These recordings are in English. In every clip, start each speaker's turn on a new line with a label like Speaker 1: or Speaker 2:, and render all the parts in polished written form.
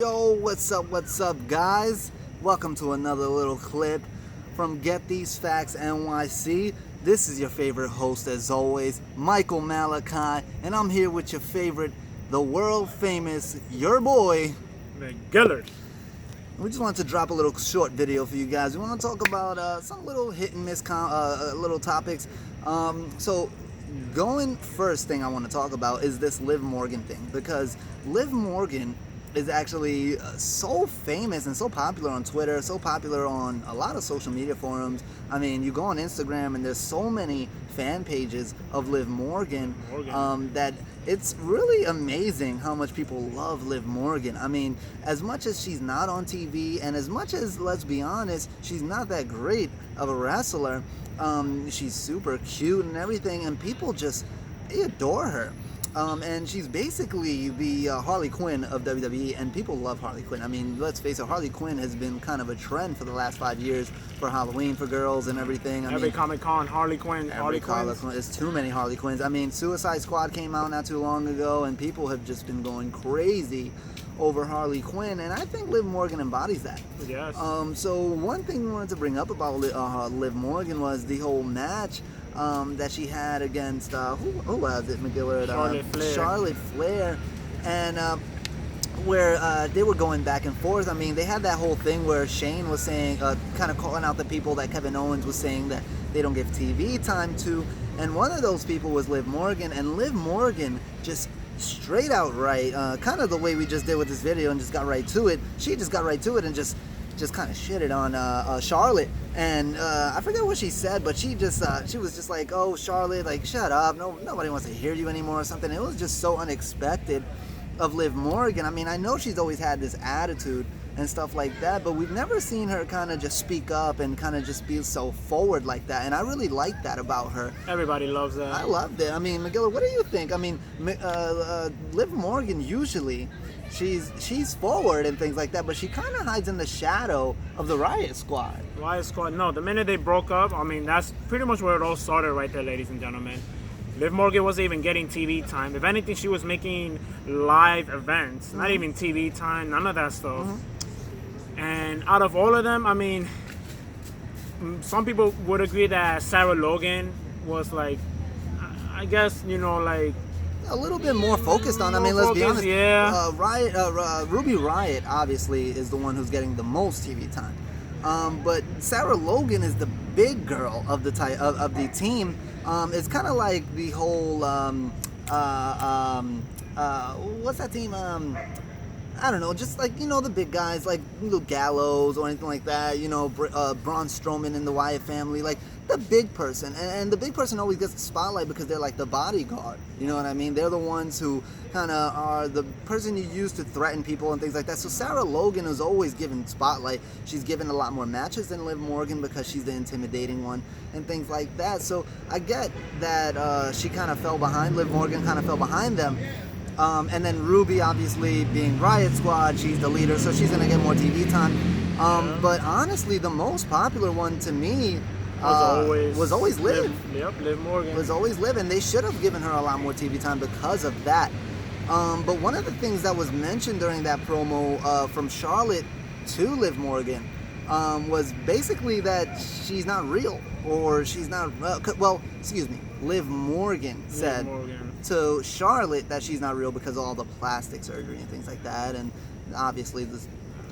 Speaker 1: Yo, what's up, guys? Welcome to another little clip from Get These Facts NYC. This is your favorite host, as always, Michael Malachi, and I'm here with your favorite, the world famous, your boy,
Speaker 2: Gillard.
Speaker 1: We just wanted to drop a little short video for you guys. We want to talk about some little hit and miss little topics. So going first thing I want to talk about is this Liv Morgan thing, because Liv Morgan is actually so famous and so popular on Twitter, so popular on a lot of social media forums. I mean, you go on Instagram and there's so many fan pages of Liv Morgan, that it's really amazing how much people love Liv Morgan. I mean, as much as she's not on TV and as much as, let's be honest, she's not that great of a wrestler, she's super cute and everything, and people they adore her. And she's basically the Harley Quinn of WWE, and people love Harley Quinn. I mean, let's face it, Harley Quinn has been kind of a trend for the last 5 years for Halloween for girls and everything.
Speaker 2: Every Comic-Con, Harley Quinn, Harley Quinn.
Speaker 1: There's too many Harley Quinns. I mean, Suicide Squad came out not too long ago, and people have just been going crazy over Harley Quinn, and I think Liv Morgan embodies that.
Speaker 2: Yes.
Speaker 1: So one thing we wanted to bring up about Liv Morgan was the whole match that she had against who was it, McGillard? Charlotte Flair, and where they were going back and forth. I mean, they had that whole thing where Shane was saying, kind of calling out the people that Kevin Owens was saying that they don't give TV time to, and one of those people was Liv Morgan, and Liv Morgan just straight out right, kind of the way we just did with this video, and just got right to it. She just got right to it and just kind of shitted on Charlotte, and I forget what she said, but she was just like, "Oh, Charlotte, like, shut up, nobody wants to hear you anymore," or something. It was just so unexpected of Liv Morgan. I mean, I know she's always had this attitude and stuff like that, but we've never seen her kind of just speak up and kind of just be so forward like that, and I really like that about her.
Speaker 2: Everybody loves that.
Speaker 1: I loved it. I mean, McGillard, what do you think? I mean, Liv Morgan usually, she's forward and things like that, but she kind of hides in the shadow of the Riot Squad.
Speaker 2: Riot Squad, no. The minute they broke up, I mean, that's pretty much where it all started right there, ladies and gentlemen. Liv Morgan wasn't even getting TV time. If anything, she was making live events, not even TV time, none of that stuff. And out of all of them, I mean, some people would agree that Sarah Logan was like, I guess, like,
Speaker 1: a little bit more focused on. I mean, let's be honest.
Speaker 2: Yeah.
Speaker 1: Ruby Riott obviously is the one who's getting the most TV time, but Sarah Logan is the big girl of the team. It's kind of like the whole what's that team? I don't know, just like, the big guys, like Little Gallows or anything like that, Braun Strowman in the Wyatt family, like the big person. And the big person always gets the spotlight because they're like the bodyguard, you know what I mean? They're the ones who kind of are the person you use to threaten people and things like that. So Sarah Logan is always given spotlight. She's given a lot more matches than Liv Morgan because she's the intimidating one and things like that. So I get that she kind of fell behind, Liv Morgan kind of fell behind them. And then Ruby, obviously, being Riot Squad, she's the leader, so she's going to get more TV time. But honestly, the most popular one to me was always Liv.
Speaker 2: Liv Morgan.
Speaker 1: Was always Liv, and they should have given her a lot more TV time because of that. But one of the things that was mentioned during that promo from Charlotte to Liv Morgan was basically that she's not real, or she's not... Liv Morgan said to Charlotte that she's not real because of all the plastic surgery and things like that, and obviously the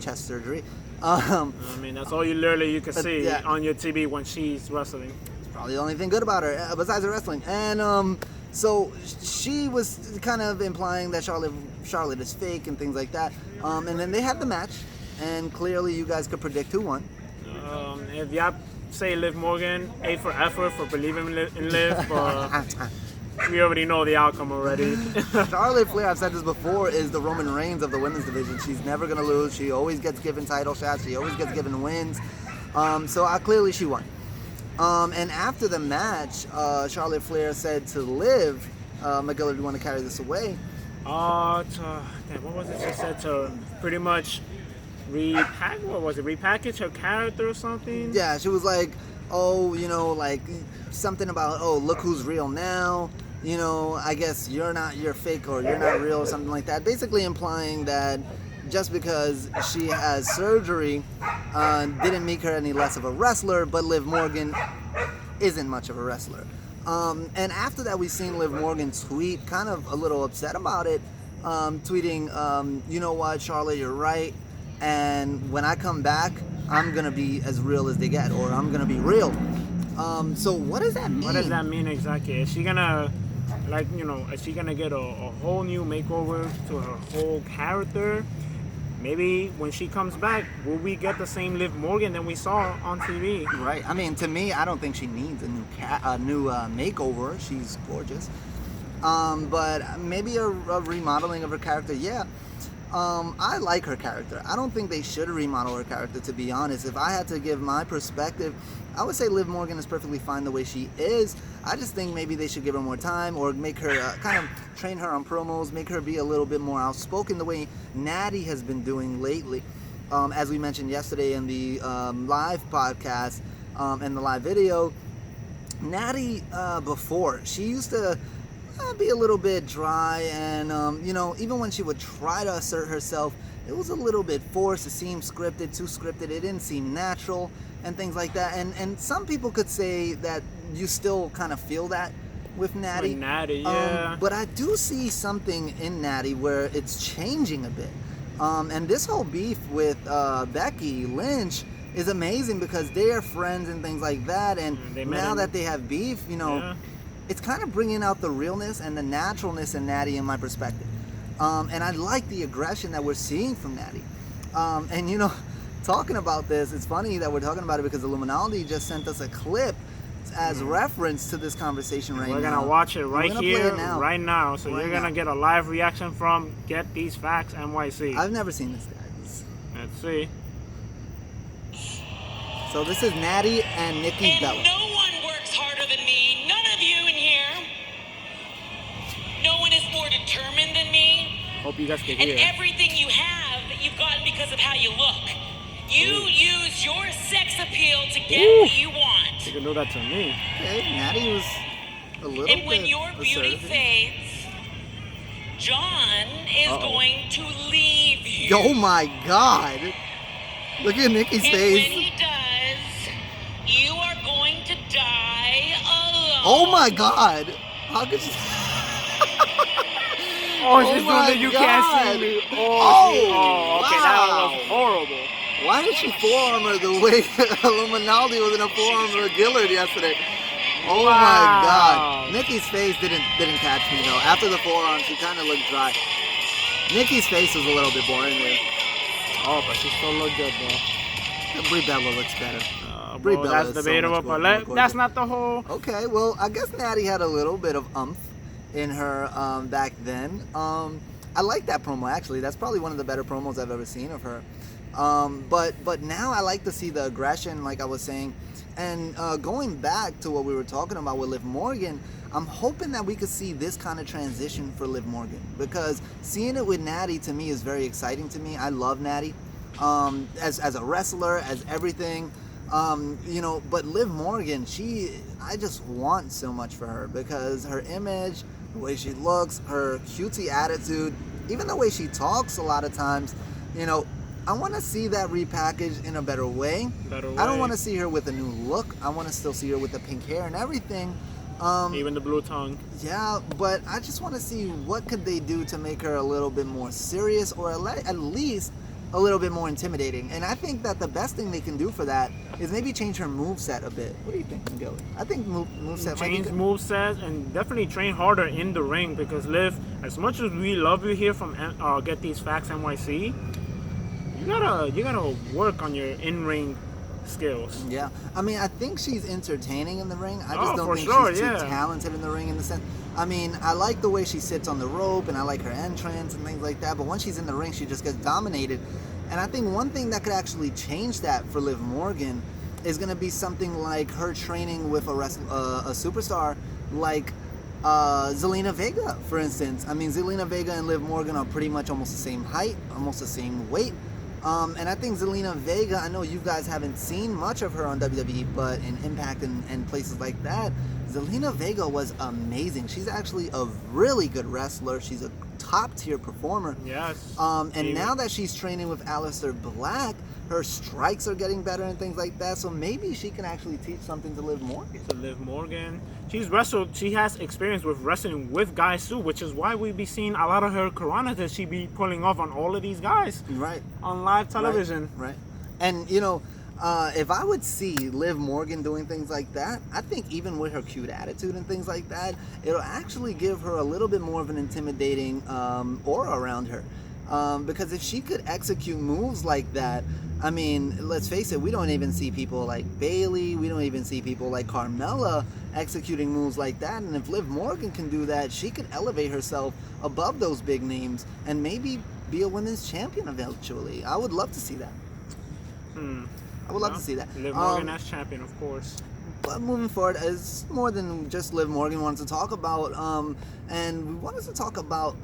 Speaker 1: chest surgery.
Speaker 2: I mean, that's all you can see on your TV when she's wrestling.
Speaker 1: It's probably the only thing good about her, besides her wrestling. And so she was kind of implying that Charlotte is fake and things like that. And then they had the match, and clearly you guys could predict who won.
Speaker 2: If y'all say Liv Morgan, A for effort for believing in Liv, but we already know the outcome already.
Speaker 1: Charlotte Flair, I've said this before, is the Roman Reigns of the women's division. She's never going to lose. She always gets given title shots. She always gets given wins. So clearly she won. And after the match, Charlotte Flair said to Liv, McGillard, do you want to carry this away?
Speaker 2: What was it she said? To pretty much repackage her character or something?
Speaker 1: Yeah, she was like, like something about, look who's real now. I guess you're fake or you're not real or something like that. Basically implying that just because she has surgery didn't make her any less of a wrestler, but Liv Morgan isn't much of a wrestler. And after that, we've seen Liv Morgan tweet, kind of a little upset about it, tweeting, you know what, Charlotte, you're right, and when I come back, I'm going to be as real as they get, or I'm going to be real. So what does that mean?
Speaker 2: What does that mean exactly? Is she gonna, is she gonna get a whole new makeover to her whole character? Maybe when she comes back, will we get the same Liv Morgan that we saw on TV?
Speaker 1: Right. I mean, to me, I don't think she needs a new makeover. She's gorgeous. But maybe a remodeling of her character, yeah. I like her character. I don't think they should remodel her character, to be honest. If I had to give my perspective, I would say Liv Morgan is perfectly fine the way she is. I just think maybe they should give her more time, or make her kind of train her on promos, make her be a little bit more outspoken the way Natty has been doing lately. As we mentioned yesterday in the live podcast and the live video, Natty before, she used to be a little bit dry, and even when she would try to assert herself, it was a little bit forced. It seemed scripted, too scripted. It didn't seem natural and things like that. And some people could say that you still kind of feel that with Natty.
Speaker 2: With Natty, yeah.
Speaker 1: But I do see something in Natty where it's changing a bit. And this whole beef with Becky Lynch is amazing because they are friends and things like that. And now that they have beef, it's kind of bringing out the realness and the naturalness in Natty in my perspective. And I like the aggression that we're seeing from Natty. And talking about this, it's funny that we're talking about it because Illuminati just sent us a clip as reference to this conversation right now.
Speaker 2: We're going to watch it right here, right now. So
Speaker 1: right
Speaker 2: you're going to get a live reaction from Get These Facts NYC.
Speaker 1: I've never seen this, guys.
Speaker 2: Let's see.
Speaker 1: So this is Natty and Nikki Bella.
Speaker 3: No one works harder than me. None of you in here. No one is more determined than me.
Speaker 2: Hope you guys can hear.
Speaker 3: And everything you have, you've gotten because of how you look. You use your sex appeal to get what you want.
Speaker 2: You can do that to me.
Speaker 1: Okay, Natty was a little bit
Speaker 3: And when your beauty
Speaker 1: assertive.
Speaker 3: fades, John is going to leave you.
Speaker 1: Oh my God! Look at Nikki's
Speaker 3: And
Speaker 1: face.
Speaker 3: when he does, you are going to die alone.
Speaker 1: Oh my God! How could you?
Speaker 2: Oh, she's doing the you can't see me. Okay, that was horrible.
Speaker 1: Why did she forearm her the way Illuminati was in a forearm her Gillard yesterday? Oh my God! Nikki's face didn't catch me though. After the forearm, she kind of looked dry. Nikki's face was a little bit boring there.
Speaker 2: Oh, but she still looked good though.
Speaker 1: Brie Bella looks better.
Speaker 2: Brie Bella that's debatable, but that's not the whole.
Speaker 1: Okay, well, I guess Natty had a little bit of umph in her back then. I like that promo actually. That's probably one of the better promos I've ever seen of her. But now I like to see the aggression, like I was saying. And going back to what we were talking about with Liv Morgan, I'm hoping that we could see this kind of transition for Liv Morgan, because seeing it with Natty to me is very exciting to me. I love Natty as a wrestler, as everything. But Liv Morgan, I just want so much for her because her image, the way she looks, her cutesy attitude, even the way she talks a lot of times, I want to see that repackaged in a better way. I don't want to see her with a new look. I want to still see her with the pink hair and everything.
Speaker 2: Even the blue tongue.
Speaker 1: Yeah, but I just want to see what could they do to make her a little bit more serious, or at least a little bit more intimidating. And I think that the best thing they can do for that is maybe change her moveset a bit. What do you think, Gilly? I think moveset might be
Speaker 2: change
Speaker 1: good.
Speaker 2: moveset and definitely train harder in the ring, because Liv, as much as we love you here from Get These Facts NYC, you gotta work on your in-ring skills.
Speaker 1: Yeah, I mean, I think she's entertaining in the ring. I just don't think she's too talented in the ring in the sense. I mean, I like the way she sits on the rope, and I like her entrance and things like that. But when she's in the ring, she just gets dominated. And I think one thing that could actually change that for Liv Morgan is going to be something like her training with a superstar like Zelina Vega, for instance. I mean, Zelina Vega and Liv Morgan are pretty much almost the same height, almost the same weight. And I think Zelina Vega, I know you guys haven't seen much of her on WWE, but in Impact and places like that, Zelina Vega was amazing. She's actually a really good wrestler. She's a top top tier performer.
Speaker 2: Yes.
Speaker 1: And now that she's training with Aleister Black, her strikes are getting better and things like that. So maybe she can actually teach something to Liv Morgan.
Speaker 2: To Liv Morgan. She's wrestled. She has experience with wrestling with guys too, which is why we be seeing a lot of her Karanas that she be pulling off on all of these guys.
Speaker 1: Right.
Speaker 2: On live television.
Speaker 1: Right. And if I would see Liv Morgan doing things like that, I think even with her cute attitude and things like that, it'll actually give her a little bit more of an intimidating aura around her. Because if she could execute moves like that, I mean, let's face it, we don't even see people like Bayley, we don't even see people like Carmella executing moves like that. And if Liv Morgan can do that, she could elevate herself above those big names and maybe be a women's champion eventually. I would love to see that. I would love to see that.
Speaker 2: Liv Morgan as champion, of course.
Speaker 1: But moving forward, it's more than just Liv Morgan wanted to talk about. And we wanted to talk about,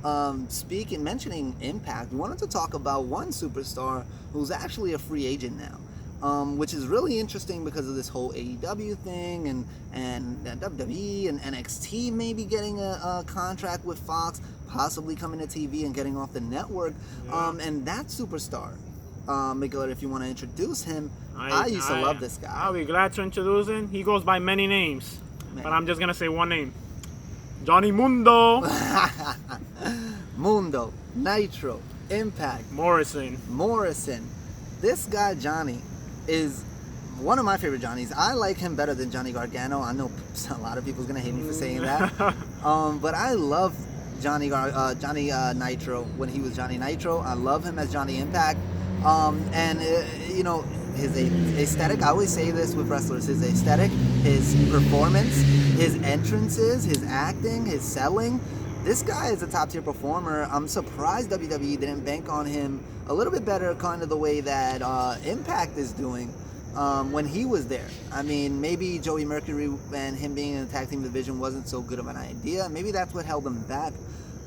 Speaker 1: mentioning Impact, we wanted to talk about one superstar who's actually a free agent now. Which is really interesting because of this whole AEW thing and WWE and NXT maybe getting a contract with Fox, possibly coming to TV and getting off the network.
Speaker 2: Yeah.
Speaker 1: And that superstar, Miguel, if you want to introduce him, I used to love this guy.
Speaker 2: I'll be glad to introduce him. He goes by many names, but I'm just going to say one name. Johnny Mundo.
Speaker 1: Mundo, Nitro, Impact,
Speaker 2: Morrison.
Speaker 1: This guy, Johnny, is one of my favorite Johnnies. I like him better than Johnny Gargano. I know a lot of people's going to hate me for saying that. But I love Johnny Nitro when he was Johnny Nitro. I love him as Johnny Impact. His aesthetic, I always say this with wrestlers, his aesthetic, his performance, his entrances, his acting, his selling. This guy is a top tier performer. I'm surprised WWE didn't bank on him a little bit better, kind of the way that Impact is doing when he was there. I mean, maybe Joey Mercury and him being in the tag team division wasn't so good of an idea. Maybe that's what held him back.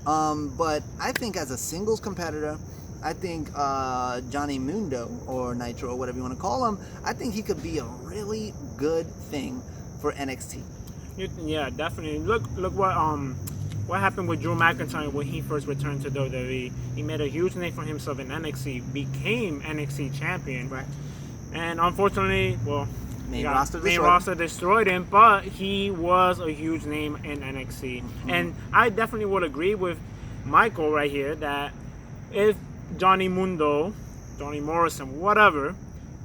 Speaker 1: But I think as a singles competitor, I think Johnny Mundo, or Nitro, or whatever you want to call him, I think he could be a really good thing for NXT.
Speaker 2: Yeah, definitely. Look what happened with Drew McIntyre when he first returned to WWE. He made a huge name for himself in NXT, became NXT champion.
Speaker 1: Right.
Speaker 2: And unfortunately,
Speaker 1: main roster
Speaker 2: destroyed him, but he was a huge name in NXT.
Speaker 1: Mm-hmm.
Speaker 2: And I definitely would agree with Michael right here that if Johnny Mundo, Johnny Morrison, whatever,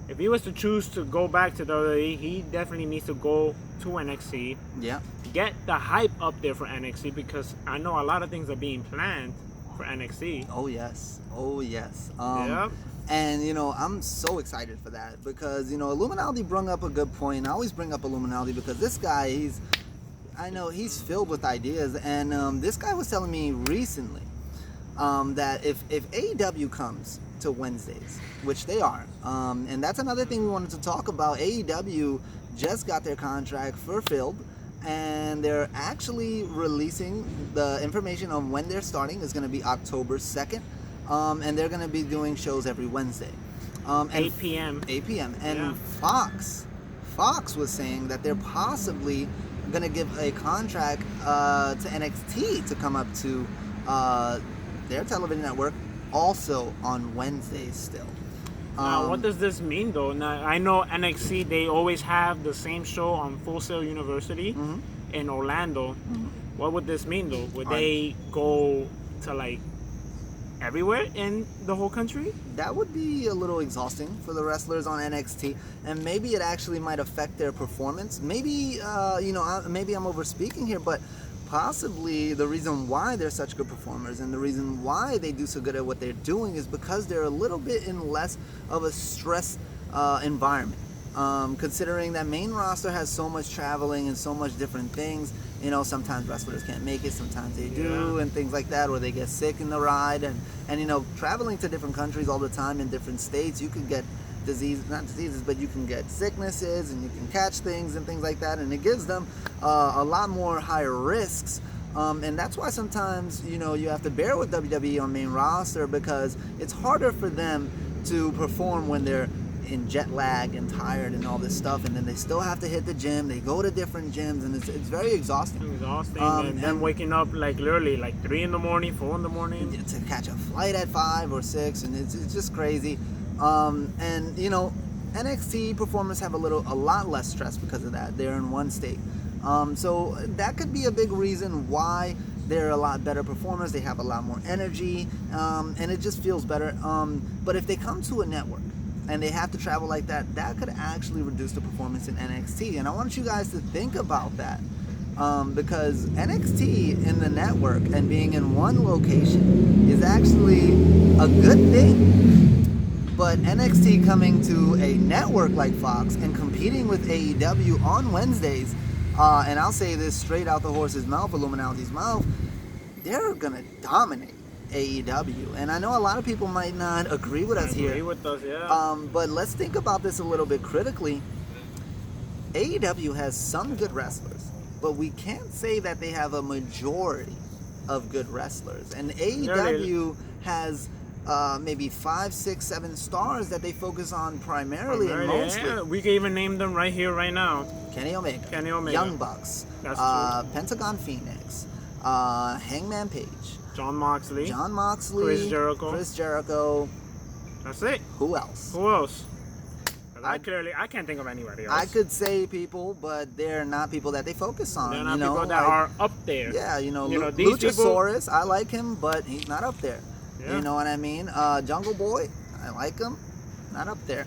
Speaker 2: if he was to choose to go back to WWE, he definitely needs to go to NXT.
Speaker 1: Yeah.
Speaker 2: Get the hype up there for NXT, because I know a lot of things are being planned for NXT.
Speaker 1: Oh yes.
Speaker 2: Yep.
Speaker 1: And I'm so excited for that because Illuminati brung up a good point. I always bring up Illuminati because this guy, he's filled with ideas, and this guy was telling me recently that if AEW comes to Wednesdays, which they are, and that's another thing we wanted to talk about. AEW just got their contract fulfilled, and they're actually releasing the information on when they're starting. Is going to be October 2nd, and they're going to be doing shows every Wednesday.
Speaker 2: 8 p.m.
Speaker 1: 8 p.m. And
Speaker 2: yeah.
Speaker 1: Fox was saying that they're possibly going to give a contract to NXT to come up to their television network also on Wednesdays still.
Speaker 2: Now, what does this mean though? Now, I know NXT, they always have the same show on Full Sail University in Orlando. What would this mean though? Would they go to like everywhere in the whole country?
Speaker 1: That would be a little exhausting for the wrestlers on NXT, and maybe it actually might affect their performance. Maybe maybe I'm overspeaking here, but possibly the reason why they're such good performers and the reason why they do so good at what they're doing is because they're a little bit in less of a stress environment. Considering that main roster has so much traveling and so much different things, sometimes wrestlers can't make it, sometimes they do, and things like that, or they get sick in the ride, and traveling to different countries all the time in different states, you can get not diseases, but you can get sicknesses and you can catch things and things like that, and it gives them a lot more higher risks. And that's why sometimes, you have to bear with WWE on main roster because it's harder for them to perform when they're in jet lag and tired and all this stuff, and then they still have to hit the gym. They go to different gyms, and it's very exhausting.
Speaker 2: And then waking up like literally like 3 in the morning, 4 in the morning
Speaker 1: to catch a flight at 5 or 6, and it's just crazy. And you know, NXT performers have a lot less stress because of that. They're in one state, so that could be a big reason why they're a lot better performers. They have a lot more energy, and it just feels better. But if they come to a network and they have to travel like that, that could actually reduce the performance in NXT. And I want you guys to think about that, because NXT in the network and being in one location is actually a good thing. But NXT coming to a network like Fox and competing with AEW on Wednesdays, and I'll say this straight out the horse's mouth, Illuminati's mouth, they're gonna dominate AEW. And I know a lot of people might not agree with us here.
Speaker 2: Agree with us, yeah.
Speaker 1: But let's think about this a little bit critically. AEW has some good wrestlers, but we can't say that they have a majority of good wrestlers. And AEW has maybe 5, 6, 7 stars that they focus on primarily and mostly.
Speaker 2: Yeah. We can even name them right here, right now.
Speaker 1: Kenny Omega, Young Bucks,
Speaker 2: That's true.
Speaker 1: Pentagon Phoenix, Hangman Page,
Speaker 2: John Moxley,
Speaker 1: Chris Jericho.
Speaker 2: That's it.
Speaker 1: Who else?
Speaker 2: Who else? I can't think of anybody else.
Speaker 1: I could say people, but they're not people that they focus on.
Speaker 2: They're not people that are up there.
Speaker 1: Yeah,
Speaker 2: these
Speaker 1: Luchasaurus, I like him, but he's not up there.
Speaker 2: Yeah.
Speaker 1: You know what I mean? Jungle Boy, I like him, not up there.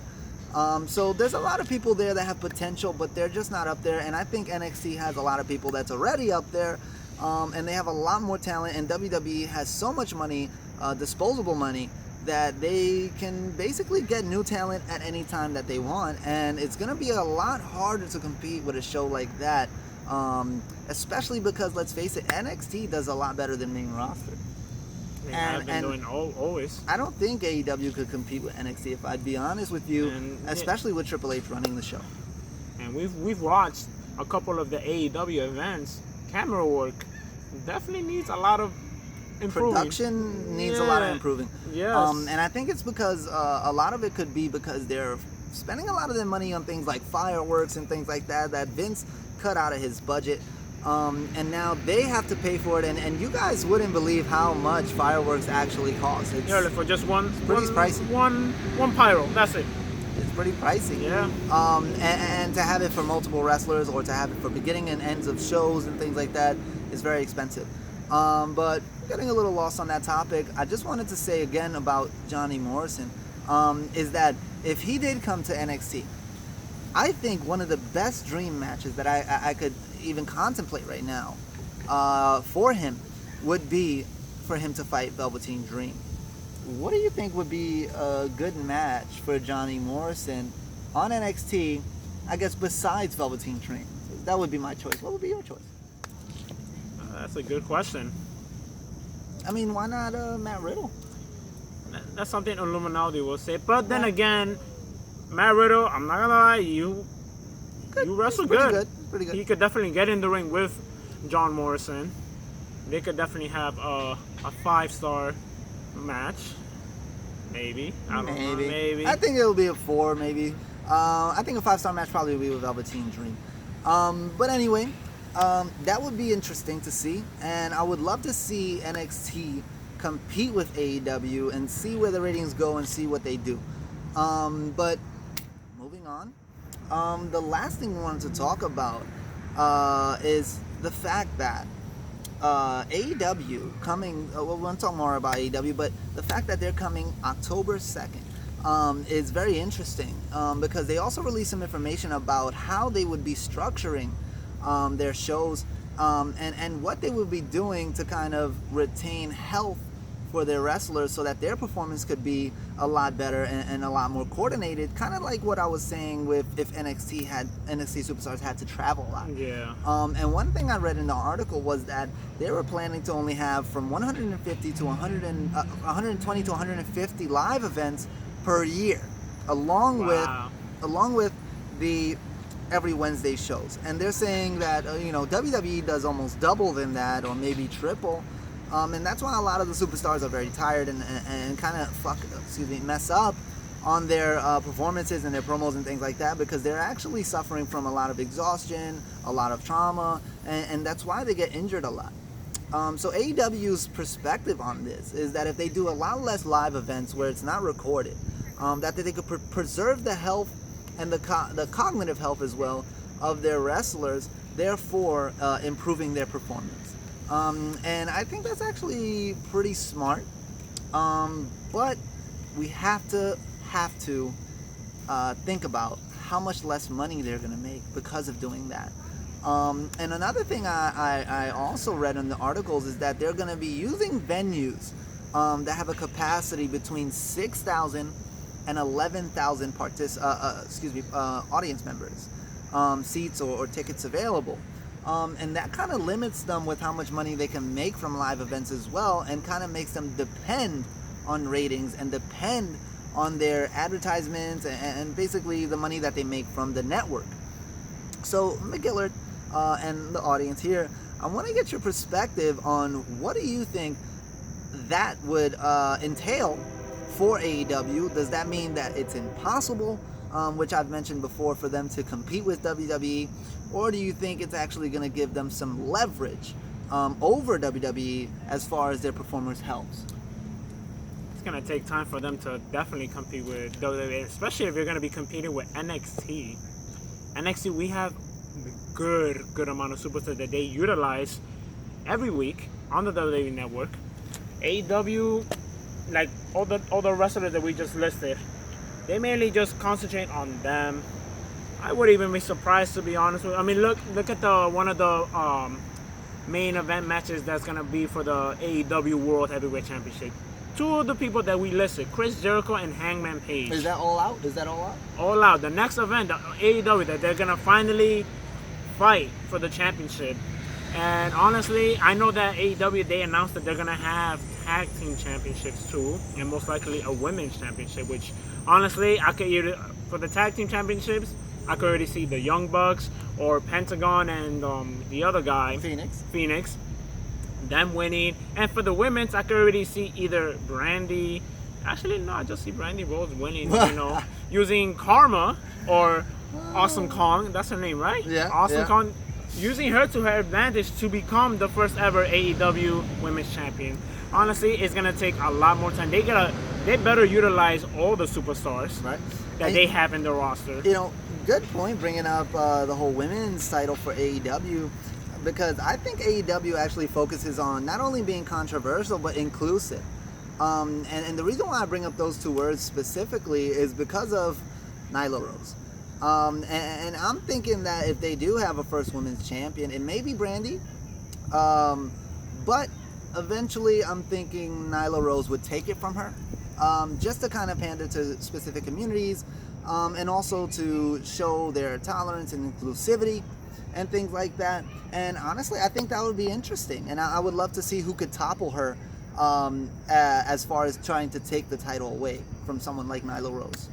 Speaker 1: So there's a lot of people there that have potential, but they're just not up there. And I think NXT has a lot of people that's already up there, and they have a lot more talent. And WWE has so much money, disposable money, that they can basically get new talent at any time that they want. And it's going to be a lot harder to compete with a show like that, especially because, let's face it, NXT does a lot better than main roster.
Speaker 2: They have been doing always.
Speaker 1: I don't think AEW could compete with NXT, if I'd be honest with you, especially with Triple H running the show.
Speaker 2: And we've watched a couple of the AEW events. Camera work definitely needs a lot of improving.
Speaker 1: Production needs a lot of improving.
Speaker 2: Yes.
Speaker 1: And I think it's because a lot of it could be because they're spending a lot of their money on things like fireworks and things like that Vince cut out of his budget. And now they have to pay for it, and you guys wouldn't believe how much fireworks actually cost. It's
Speaker 2: for just
Speaker 1: pretty pricey.
Speaker 2: One pyro, that's it.
Speaker 1: It's pretty pricey.
Speaker 2: Yeah.
Speaker 1: And to have it for multiple wrestlers, or to have it for beginning and ends of shows and things like that, is very expensive. But getting a little lost on that topic, I just wanted to say again about Johnny Morrison, is that if he did come to NXT, I think one of the best dream matches that I could even contemplate right now for him would be for him to fight Velveteen Dream. What do you think would be a good match for Johnny Morrison on NXT, I guess, besides Velveteen Dream? That would be my choice. What would be your choice?
Speaker 2: That's a good question.
Speaker 1: I mean, why not Matt Riddle?
Speaker 2: That's something Illuminati will say. But then again, Matt Riddle, I'm not gonna lie, you wrestle good.
Speaker 1: Pretty good.
Speaker 2: He could definitely get in the ring with John Morrison. They could definitely have a 5-star match. Maybe. I don't know. Maybe.
Speaker 1: I think it'll be a 4, maybe. I think a 5-star match probably will be with Velveteen Dream. But anyway, that would be interesting to see. And I would love to see NXT compete with AEW and see where the ratings go and see what they do. But moving on. The last thing we wanted to talk about is the fact that AEW coming, we're going to talk more about AEW, but the fact that they're coming October 2nd is very interesting because they also released some information about how they would be structuring their shows and what they would be doing to kind of retain health for their wrestlers so that their performance could be a lot better and a lot more coordinated, kind of like what I was saying with if NXT superstars had to travel a lot.
Speaker 2: Yeah.
Speaker 1: And one thing I read in the article was that they were planning to only have from 150 to 120 to 150 live events per year, along with the every Wednesday shows. And they're saying that WWE does almost double than that, or maybe triple. And that's why a lot of the superstars are very tired and kind of mess up on their performances and their promos and things like that, because they're actually suffering from a lot of exhaustion, a lot of trauma, and that's why they get injured a lot. So AEW's perspective on this is that if they do a lot less live events where it's not recorded, that they could preserve the health and the cognitive health as well of their wrestlers, therefore improving their performance. And I think that's actually pretty smart. But we have to think about how much less money they're going to make because of doing that. And another thing I also read in the articles is that they're going to be using venues that have a capacity between 6,000 and 11,000 audience members, seats or tickets available. And that kind of limits them with how much money they can make from live events as well, and kind of makes them depend on ratings and depend on their advertisements and basically the money that they make from the network. So McGillard and the audience here, I want to get your perspective on what do you think that would entail for AEW. Does that mean that it's impossible, which I've mentioned before, for them to compete with WWE, or do you think it's actually going to give them some leverage over WWE as far as their performers' health?
Speaker 2: It's going to take time for them to definitely compete with WWE, especially if you're going to be competing with NXT. NXT, we have good amount of superstars that they utilize every week on the WWE network. AEW, like all the wrestlers that we just listed, they mainly just concentrate on them. I wouldn't even be surprised, to be honest with you. I mean, look at one of the main event matches that's gonna be for the AEW World Heavyweight Championship. Two of the people that we listed, Chris Jericho and Hangman Page.
Speaker 1: Is that all out?
Speaker 2: All out. The next event, the AEW, that they're gonna finally fight for the championship. And honestly, I know that AEW, they announced that they're gonna have tag team championships too, and most likely a women's championship. Which honestly, I could either, for the tag team championships, I could already see the Young Bucks or Pentagon and the other guy, Phoenix, them winning. And for the women's, I could already see either Brandy. Actually, no, I just see Brandy Rose winning. Using Karma or Awesome Kong. That's her name, right?
Speaker 1: Yeah.
Speaker 2: Awesome Kong. Using her to her advantage to become the first ever AEW Women's Champion. Honestly, it's gonna take a lot more time. They better utilize all the superstars that they have in their roster.
Speaker 1: You know, good point bringing up the whole women's title for AEW, because I think AEW actually focuses on not only being controversial but inclusive. And the reason why I bring up those two words specifically is because of Nyla Rose. And I'm thinking that if they do have a first women's champion, it may be Brandy, but eventually I'm thinking Nyla Rose would take it from her, just to kind of pander to specific communities, and also to show their tolerance and inclusivity and things like that. And honestly, I think that would be interesting, and I would love to see who could topple her as far as trying to take the title away from someone like Nyla Rose.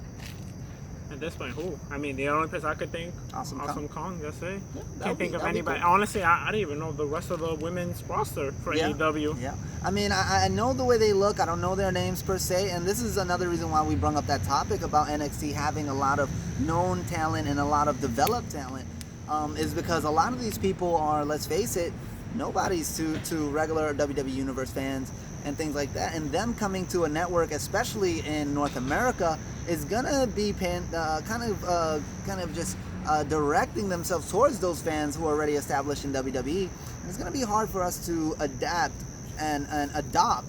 Speaker 2: At this point, who? I mean, the only person I could think,
Speaker 1: Awesome
Speaker 2: Kong, that's it.
Speaker 1: Yeah,
Speaker 2: Can't think of anybody.
Speaker 1: Cool.
Speaker 2: Honestly, I don't even know the rest of the women's roster for AEW.
Speaker 1: Yeah, I mean, I know the way they look. I don't know their names per se, and this is another reason why we brought up that topic about NXT having a lot of known talent and a lot of developed talent, is because a lot of these people are, let's face it, nobodies to regular WWE Universe fans and things like that, and them coming to a network, especially in North America, is gonna be kind of just directing themselves towards those fans who are already established in WWE. And it's gonna be hard for us to adapt and adopt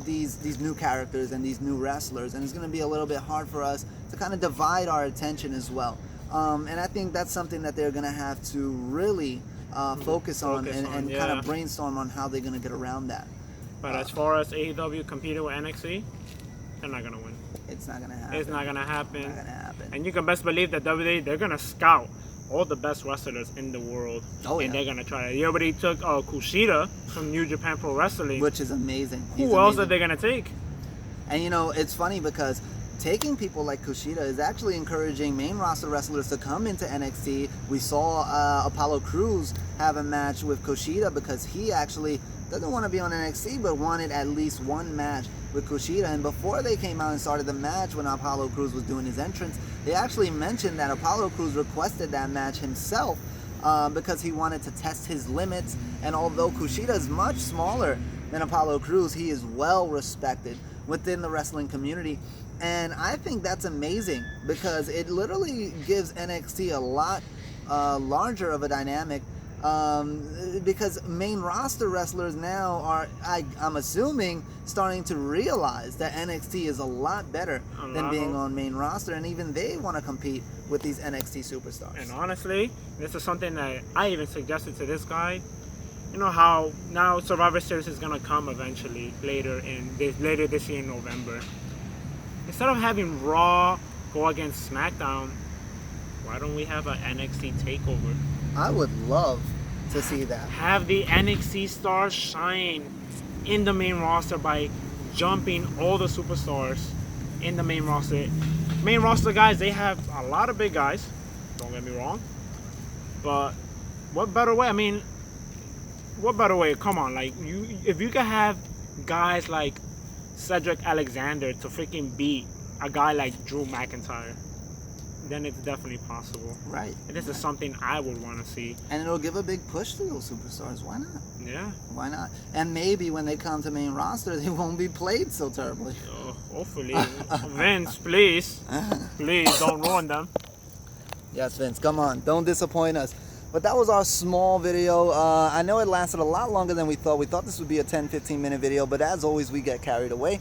Speaker 1: these new characters and these new wrestlers, and it's gonna be a little bit hard for us to kind of divide our attention as well. And I think that's something that they're gonna have to really focus on and kind of brainstorm on how they're gonna get around that.
Speaker 2: But as far as AEW competing with NXT, they're not gonna win.
Speaker 1: It's not gonna happen.
Speaker 2: It's not gonna happen.
Speaker 1: It's not gonna happen.
Speaker 2: And you can best believe that WWE, they're gonna scout all the best wrestlers in the world.
Speaker 1: Oh,
Speaker 2: and
Speaker 1: yeah.
Speaker 2: they're gonna try it. They already took Kushida from New Japan Pro Wrestling.
Speaker 1: Which is amazing.
Speaker 2: Who else are they gonna take?
Speaker 1: And you know, it's funny because taking people like Kushida is actually encouraging main roster wrestlers to come into NXT. We saw Apollo Crews have a match with Kushida because he actually doesn't want to be on NXT but wanted at least one match with Kushida. And before they came out and started the match, when Apollo Crews was doing his entrance, they actually mentioned that Apollo Crews requested that match himself because he wanted to test his limits. And although Kushida is much smaller than Apollo Crews, he is well respected within the wrestling community. And I think that's amazing because it literally gives NXT a lot larger of a dynamic, because main roster wrestlers now are, I'm assuming, starting to realize that NXT is a lot better than being on main roster, and even they want to compete with these NXT superstars.
Speaker 2: And honestly, this is something that I even suggested to this guy. You know how now Survivor Series is gonna come eventually later this year in November. Instead of having Raw go against SmackDown, why don't we have an NXT takeover?
Speaker 1: I would love to see that.
Speaker 2: Have the NXT stars shine in the main roster by jumping all the superstars in the main roster. Main roster guys, they have a lot of big guys, don't get me wrong. But what better way? I mean, what better way? Come on, like if you can have guys like Cedric Alexander to freaking beat a guy like Drew McIntyre, then it's definitely possible.
Speaker 1: Right.
Speaker 2: And this is something I would want to see.
Speaker 1: And it'll give a big push to those superstars. Why not?
Speaker 2: Yeah.
Speaker 1: Why not? And maybe when they come to main roster, they won't be played so terribly.
Speaker 2: Hopefully. Vince, please don't ruin them.
Speaker 1: Yes, Vince, come on. Don't disappoint us. But that was our small video. I know it lasted a lot longer than we thought. We thought this would be a 10-15 minute video, but as always, we get carried away.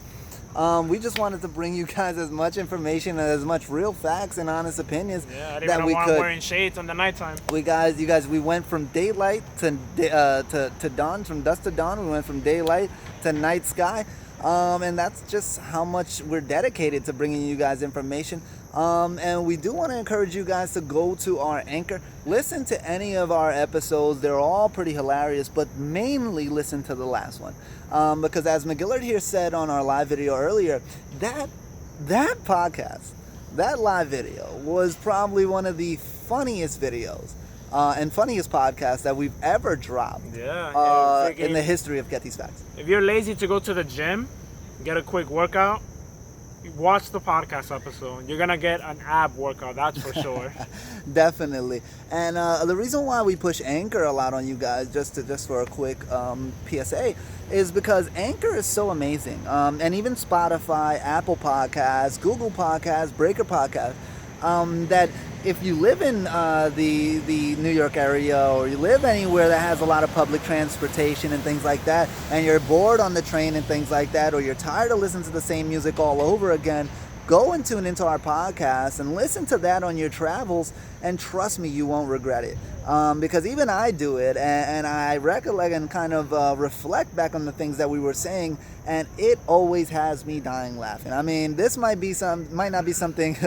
Speaker 1: We just wanted to bring you guys as much information and as much real facts and honest opinions
Speaker 2: that we could. Wearing shades on the nighttime.
Speaker 1: You guys, we went from daylight to dawn, from dusk to dawn. We went from daylight to night sky. And that's just how much we're dedicated to bringing you guys information. And we do want to encourage you guys to go to our Anchor. Listen to any of our episodes. They're all pretty hilarious, but mainly listen to the last one. Because as McGillard here said on our live video earlier, that podcast, that live video was probably one of the funniest videos and funniest podcasts that we've ever dropped in the history of Get These Facts.
Speaker 2: If you're lazy to go to the gym, get a quick workout, watch the podcast episode. You're gonna get an ab workout, that's for sure.
Speaker 1: Definitely. And the reason why we push Anchor a lot on you guys, just for a quick PSA, is because Anchor is so amazing. And even Spotify, Apple Podcasts, Google Podcasts, Breaker Podcasts, that if you live in the New York area, or you live anywhere that has a lot of public transportation and things like that, and you're bored on the train and things like that, or you're tired of listening to the same music all over again, go and tune into our podcast and listen to that on your travels, and trust me, you won't regret it. Because even I do it, and I recollect and kind of reflect back on the things that we were saying, and it always has me dying laughing. I mean, this might not be something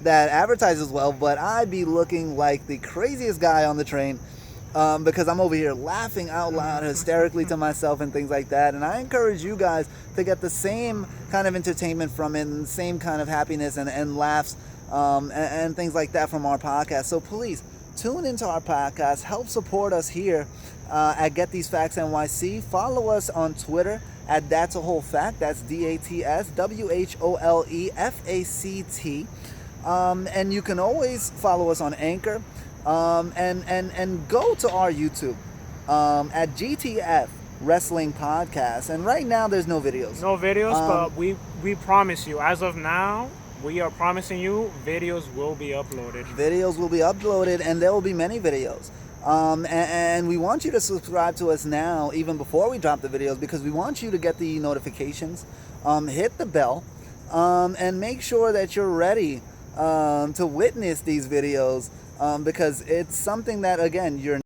Speaker 1: that advertises well, but I be looking like the craziest guy on the train, because I'm over here laughing out loud hysterically to myself and things like that. And I encourage you guys to get the same kind of entertainment from it, and the same kind of happiness and laughs and things like that from our podcast. So please tune into our podcast, help support us here at Get These Facts NYC. Follow us on Twitter at That's a Whole Fact. That's DATSWHOLEFACT. And you can always follow us on Anchor, and go to our YouTube at GTF Wrestling Podcast. And right now there's no videos.
Speaker 2: No videos, but we promise you, as of now, we are promising you videos will be uploaded.
Speaker 1: Videos will be uploaded, and there will be many videos. And we want you to subscribe to us now, even before we drop the videos, because we want you to get the notifications. Hit the bell, and make sure that you're ready to witness these videos, because it's something that, again, you're